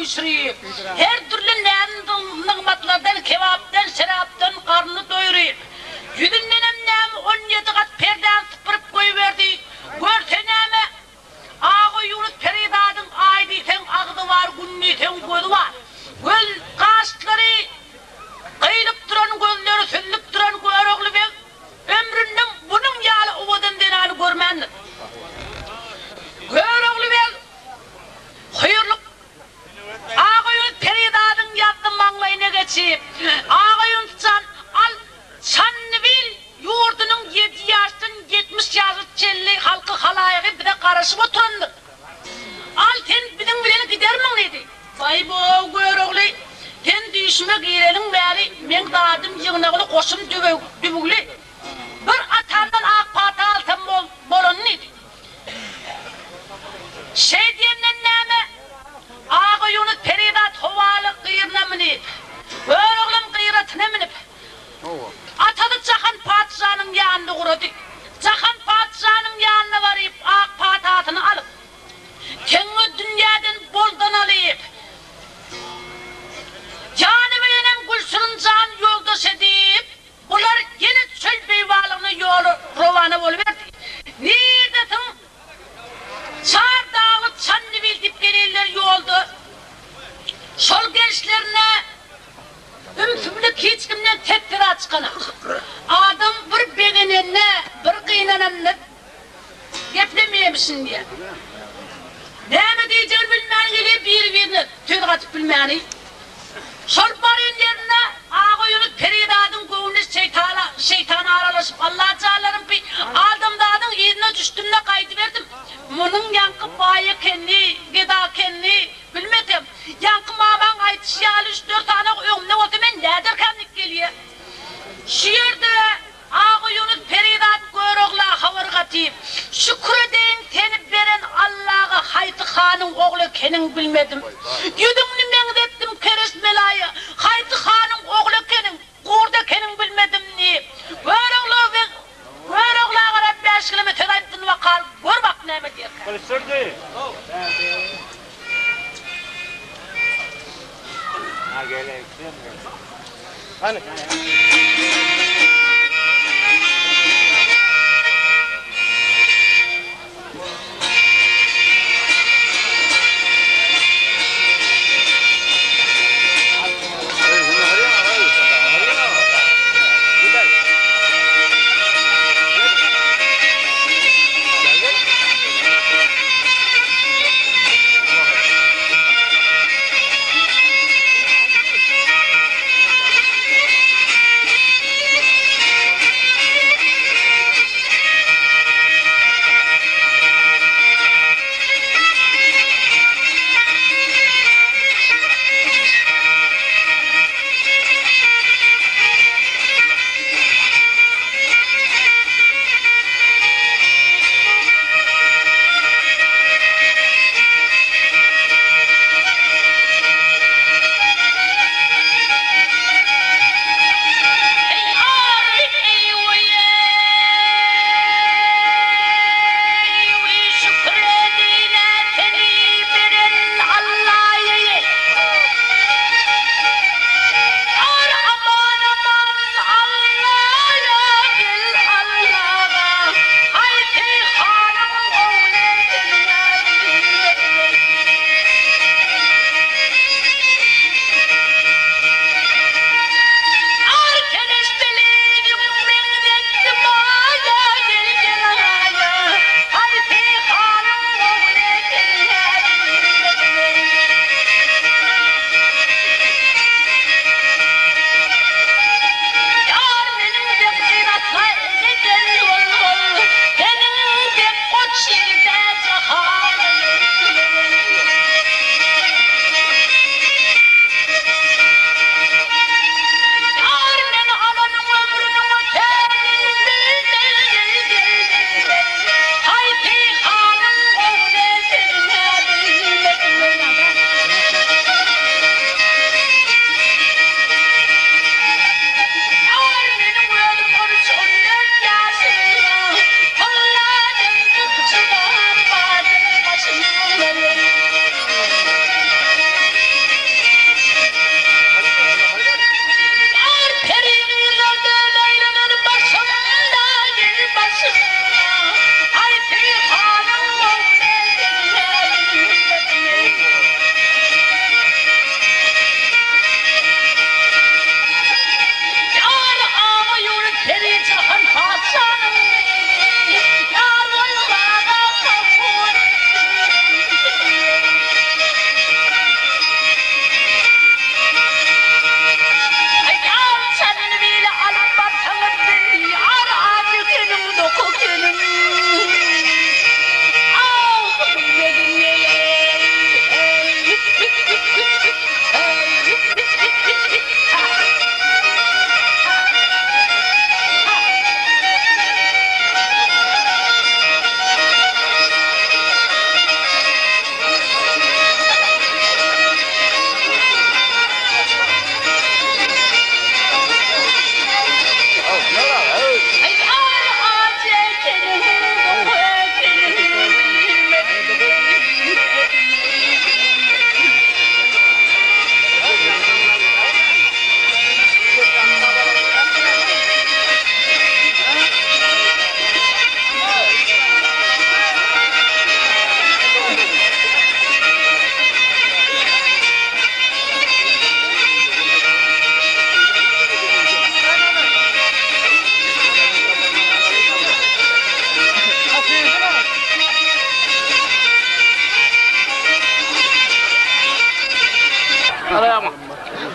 doyuşturuyup, her türlü nıgmatlardan, kebaptan, şaraptan karnını doyuruyup, yüzünden hem 17 kat perden tıpırıp koyuverdi, görseneme, ağı Yunus Peridad'ın aydıyken ağdı var, günnüyken gözü var, göz kaşları, kıyılıp duran gözleri, süllüp duran görüklü ben, ömründen bunun yağlı uvadan denanı görmendim. Görüklü ben, hayırlık, ağayın Peridad'ın yattım manglayına geçip, ağayın sen, al, sanını bil, yurdunun 7 yaştan 70 yaşı çelli halkı halayığı bir de karışıp oturandık. Al sen bizim bileni gider mi dedi. Vay bu görüklü, sen düşme girelim beri, men dağdım yığınağını koşum dübüklü. Bir atamdan ak pata altam bolon dedi. Şey diyenle neme, ağı Yunus Peridat hovalı kıyırına minip, görüklüm kıyıratına minip, atadı Cahan Padişah'ın yanını kurdu. Cahan Padişah'ın yanına varıp ak patatını alıp, kendi dünyadan boldan alıp, canı benim gülsün can yoldaş edip, bunlar yine çöl beyvalığını yolu rovanı oluverdi. Neredesin? Çar dağı çanını bildip gelirler yolda. Sol gençlerine ümsümlük hiç kimden tektir açkana. Adam bir beğenenine, bir kıynananına geplemeyemişsin diye. Ne mi diyeceğini bilmeyen geliyor birbirine tüy katıp bilmeyeni. Sol barınlarına ağı Yunus Peridad'ın göğünü şeytana aralaşıp Allah çağlarım bir aldım dağdın yerine düştüğümde kaydıverdim. Bunun yankı bayi kendi, gıda kendi bilmedim. Yankı maman aytışyalı 3-4 tane ömne oldu ben nedir kendik geliyor. Şiirde ağı Yunus Peridad görükla havır katayım. Şükredeyin tenip veren Allah'a Hayti Han'ın oğlu kenin bilmedim. Yüdümünü mengdettim keres melayı. Hayti Han'ın oğlu kenin, kurda kenin bilmedim ni. Görükla kadar 5 kilometre ayıttın vakal. Gör bak neyme derken. Kılıçsırdı. Ha gele. Hani?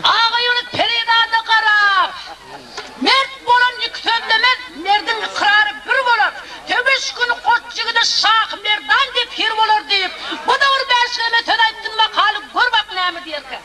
Ağayını peridadı qarab. Mert bolan yüksönlemez, merdin ikrarı bir bolar. Töbeş günü koççigide şah merdan dep hir bolar deyip, bu da bir berşgeme tödayttın makalı gör bak näme diyerken.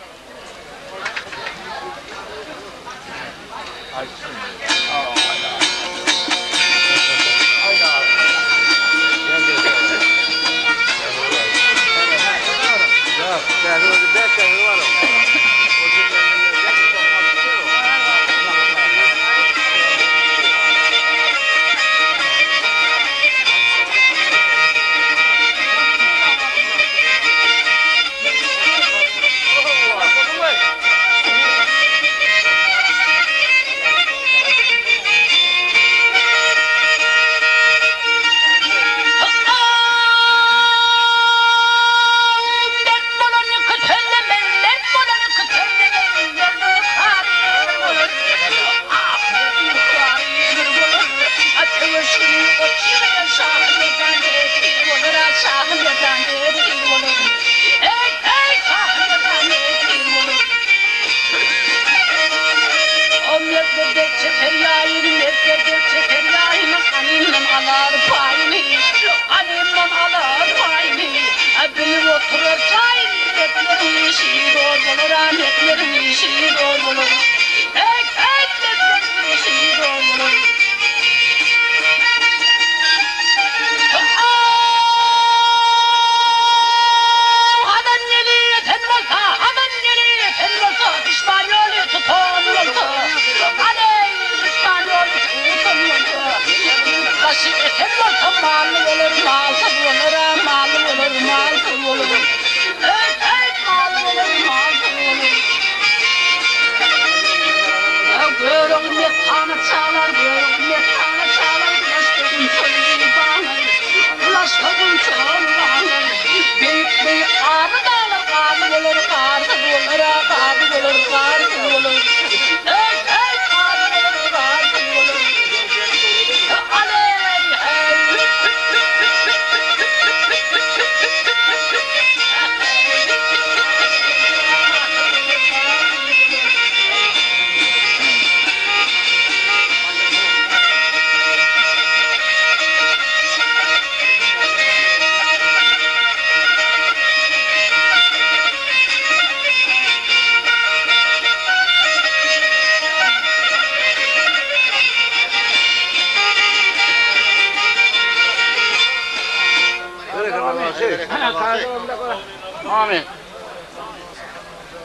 Amin.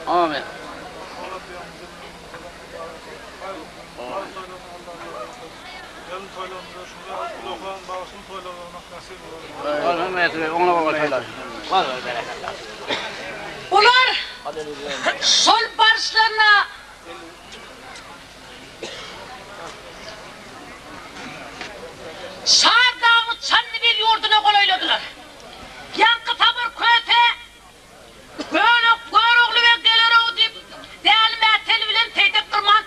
Amin. Yarın toylarımıza şurada kulağın bağışın toylarına nasip olur. Ona bakar. Ular sol barışlarına Sağdağımı Çanlıbel yurduna kolayladılar. Yankı tabur köte böyle görüklü ve gelir o deyip değerli merteli bilen teytek kırman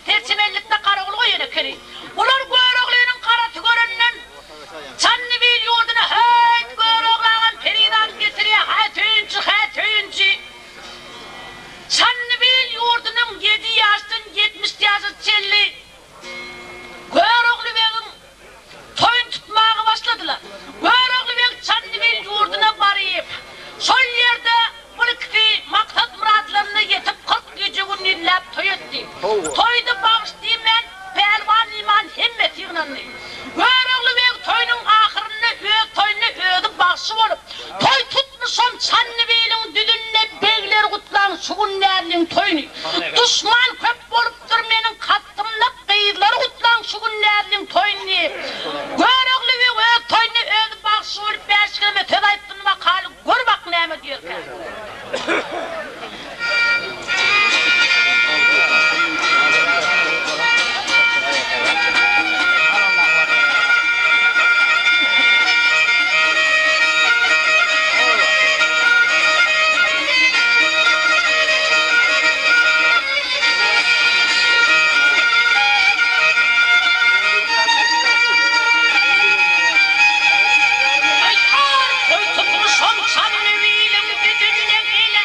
terçemellikte karakolu koyun kere. Ular görüklüğünün karatı görünen Çanlıbel yurduna hayt görüklüğün peridan getiriyor hayt öyüncü. Çanlıbel yurdunun 7 yaştan 70 yaşı çelli görüklü benim toyun tutmaya başladılar. Görüklü benim Çanlıbel yurduna varayım. Son yerde mülkti maksat muratlarını yetip 40 gece gün dinlep toy etti. Toydu bağışlayayım ben pelvan iman himmet yığınanlı. Görüklü benim toyunun ahırını toyunu ödü bağışı olup toy tutmuşum Çanlıbel'in düdünle beyler kutlan şugunlerinin toyunu. Düşman köp olup durmenin kattımla kıyıları kutlan şugunlerinin toyunu. Görüklü benim toyunu ödü bağışı olup 5 kilometre ayıttın bakalı gör bak neyme diyor. Toy tutmuşum Çanlıbel'in düdünle bile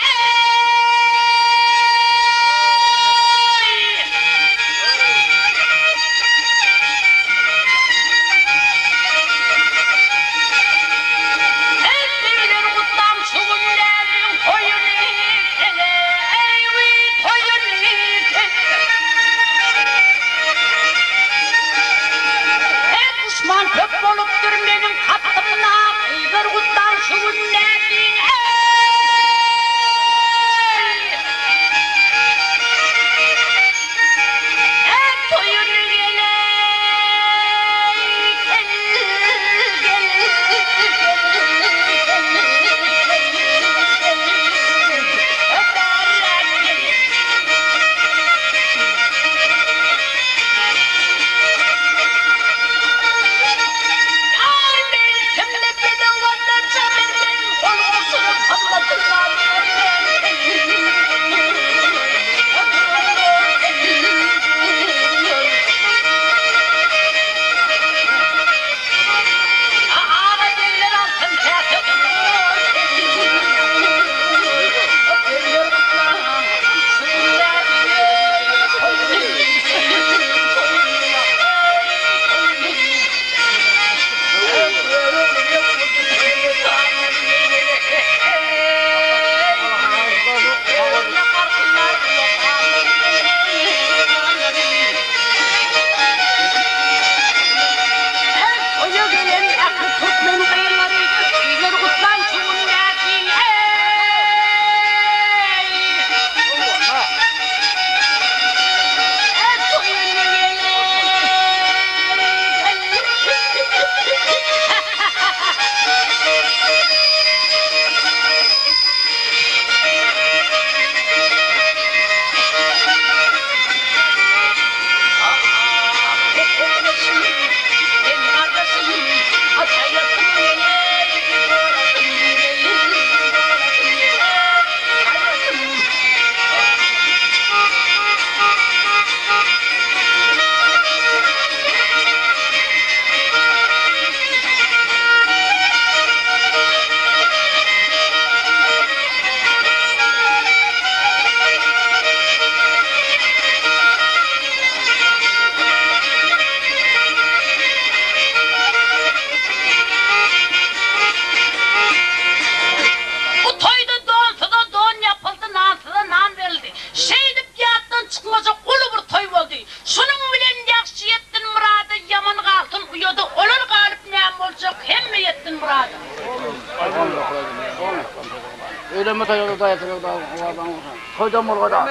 orta yolda dayatırız da. Oradan olsun. Koydum orada.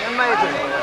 Emme yetir.